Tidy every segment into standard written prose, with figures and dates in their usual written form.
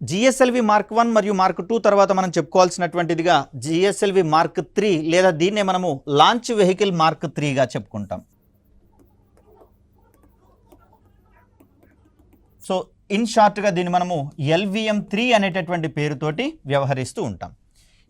GSLV mark 1 మరియు mark 2 తర్వాత మనం చెప్పుకోవాల్సినటువంటిదిగా జిఎస్ఎల్వి మార్క్ 3 లేదా దీన్నే మనము లాంచ్ వెహికల్ మార్క్ 3గా చెప్పుకుంటాం. సో ఇన్ షార్ట్గా దీన్ని మనము LVM3 అనేటటువంటి పేరుతోటి వ్యవహరిస్తూ ఉంటాం.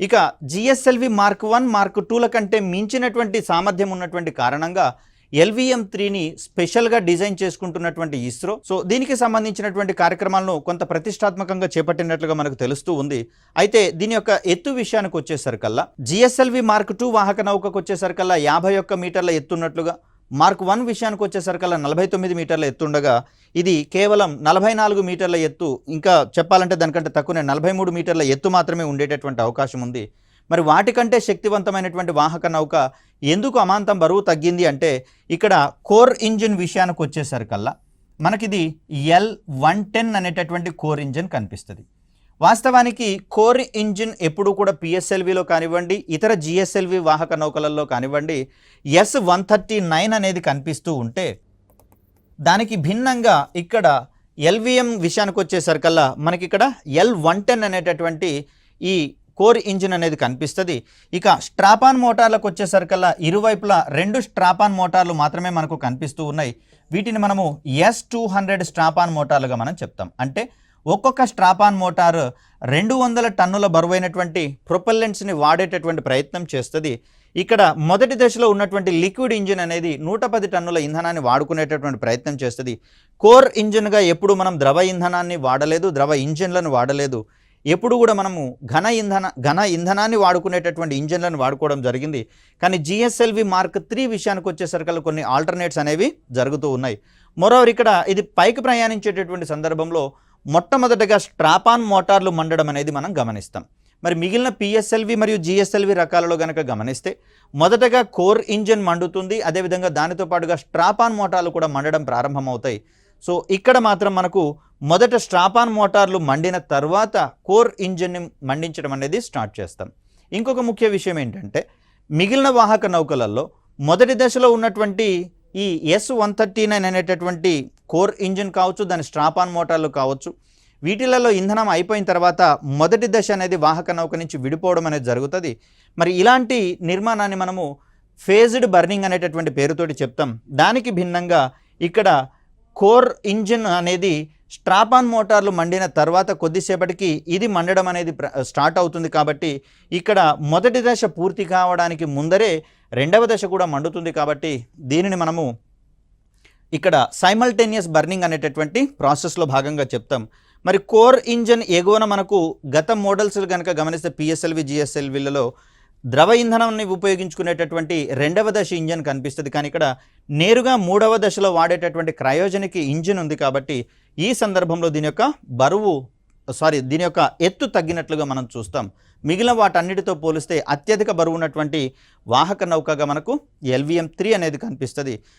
ఇక జిఎస్ఎల్వి మార్క్ 1 మార్క్ 2ల కంటే మించినటువంటి సామర్థ్యం ఉన్నటువంటి కారణంగా LVM3ని స్పెషల్గా డిజైన్ చేసుకుంటున్నటువంటి ఇస్రో సో దీనికి సంబంధించినటువంటి కార్యక్రమాలను కొంత ప్రతిష్టాత్మకంగా చేపట్టినట్లుగా మనకు తెలుస్తూ ఉంది. అయితే దీని యొక్క ఎత్తు విషయానికి వచ్చేసరికల్లా జిఎస్ఎల్వి మార్క్ 2 వాహక నౌకకు వచ్చేసరికల్లా 51 మీటర్ల ఎత్తున్నట్లుగా, మార్క్ 1 విషయానికి వచ్చేసరికల్లా 49 మీటర్ల ఎత్తుండగా ఇది కేవలం 44 మీటర్ల ఎత్తు, ఇంకా చెప్పాలంటే దానికంటే తక్కువనే 43 మీటర్ల ఎత్తు మాత్రమే ఉండేటటువంటి అవకాశం ఉంది. మరి వాటికంటే శక్తివంతమైనటువంటి వాహక నౌక ఎందుకు అమాంతం బరువు తగ్గింది అంటే ఇక్కడ కోర్ ఇంజిన్ విషయానికి వచ్చేసరికల్లా మనకిది L110 అనేటటువంటి కోర్ ఇంజిన్ కనిపిస్తుంది. వాస్తవానికి కోర్ ఇంజిన్ ఎప్పుడు కూడా PSLVలో కానివ్వండి, ఇతర GSLV వాహక నౌకలలో కానివ్వండి S139 అనేది కనిపిస్తూ ఉంటే దానికి భిన్నంగా ఇక్కడ LVM విషయానికి వచ్చేసరికల్లా మనకి ఇక్కడ L110 అనేటటువంటి ఈ కోర్ ఇంజిన్ అనేది కనిపిస్తుంది. ఇక స్ట్రాపాన్ మోటార్లకు వచ్చేసరికల్లా ఇరువైపులా 2 స్ట్రాపాన్ మోటార్లు మాత్రమే మనకు కనిపిస్తూ ఉన్నాయి. వీటిని మనము S200 స్ట్రాపాన్ మోటార్లుగా మనం చెప్తాం. అంటే ఒక్కొక్క స్ట్రాపాన్ మోటార్ 200 టన్నుల బరువైనటువంటి ప్రొపెల్లెంట్స్ని వాడేటటువంటి ప్రయత్నం చేస్తుంది. ఇక్కడ మొదటి దశలో ఉన్నటువంటి లిక్విడ్ ఇంజిన్ అనేది 110 టన్నుల ఇంధనాన్ని వాడుకునేటటువంటి ప్రయత్నం చేస్తుంది. కోర్ ఇంజిన్గా ఎప్పుడు మనం ద్రవ ఇంధనాన్ని వాడలేదు, ద్రవ ఇంజిన్లను వాడలేదు. ఎప్పుడు కూడా మనము ఘన ఇంధనాన్ని వాడుకునేటటువంటి ఇంజిన్లను వాడుకోవడం జరిగింది. కానీ జిఎస్ఎల్వి మార్క్ 3 విషయానికి వచ్చేసరికి కొన్ని ఆల్టర్నేట్స్ అనేవి జరుగుతూ ఉన్నాయి. మరోవర్ ఇక్కడ ఇది పైకి ప్రయాణించేటటువంటి సందర్భంలో మొట్టమొదటగా స్ట్రాపాన్ మోటార్లు మండడం అనేది మనం గమనిస్తాం. మరి మిగిలిన PSLV మరియు GSLV రకాలలో కనుక గమనిస్తే మొదటగా కోర్ ఇంజిన్ మండుతుంది, అదేవిధంగా దానితో పాటుగా స్ట్రాపాన్ మోటార్లు కూడా మండడం ప్రారంభమవుతాయి. సో ఇక్కడ మాత్రం మనకు మొదట స్ట్రాపాన్ మోటార్లు మండిన తర్వాత కోర్ ఇంజిన్ని మండించడం అనేది స్టార్ట్ చేస్తాం. ఇంకొక ముఖ్య విషయం ఏంటంటే మిగిలిన వాహక నౌకలలో మొదటి దశలో ఉన్నటువంటి ఈ S139 అనేటటువంటి కోర్ ఇంజిన్ కావచ్చు, దాని స్ట్రాపాన్ మోటార్లు కావచ్చు, వీటిలలో ఇంధనం అయిపోయిన తర్వాత మొదటి దశ అనేది వాహక నౌక నుంచి విడిపోవడం అనేది జరుగుతుంది. మరి ఇలాంటి నిర్మాణాన్ని మనము ఫేజ్డ్ బర్నింగ్ అనేటటువంటి పేరుతోటి చెప్తాం. దానికి భిన్నంగా ఇక్కడ కోర్ ఇంజిన్ అనేది స్ట్రాపాన్ మోటార్లు మండిన తర్వాత కొద్దిసేపటికి ఇది మండడం అనేది స్టార్ట్ అవుతుంది. కాబట్టి ఇక్కడ మొదటి దశ పూర్తి కావడానికి ముందరే రెండవ దశ కూడా మండుతుంది. కాబట్టి దీనిని మనము ఇక్కడ సైమల్టేనియస్ బర్నింగ్ అనేటటువంటి ప్రాసెస్లో భాగంగా చెప్తాం. మరి కోర్ ఇంజిన్ ఎగువన మనకు గత మోడల్స్ కనుక గమనిస్తే PSLV GSLVలలో ద్రవ ఇంధనాన్ని ఉపయోగించుకునేటటువంటి రెండవ దశ ఇంజిన్ కనిపిస్తుంది. కానీ ఇక్కడ నేరుగా మూడవ దశలో వాడేటటువంటి క్రయోజనిక్ ఇంజిన్ ఉంది. కాబట్టి ఈ సందర్భంలో దీని యొక్క ఎత్తు తగ్గినట్లుగా మనం చూస్తాం. మిగిలిన వాటన్నిటితో పోలిస్తే అత్యధిక బరువు ఉన్నటువంటి వాహక నౌకగా మనకు LVM3 అనేది కనిపిస్తుంది.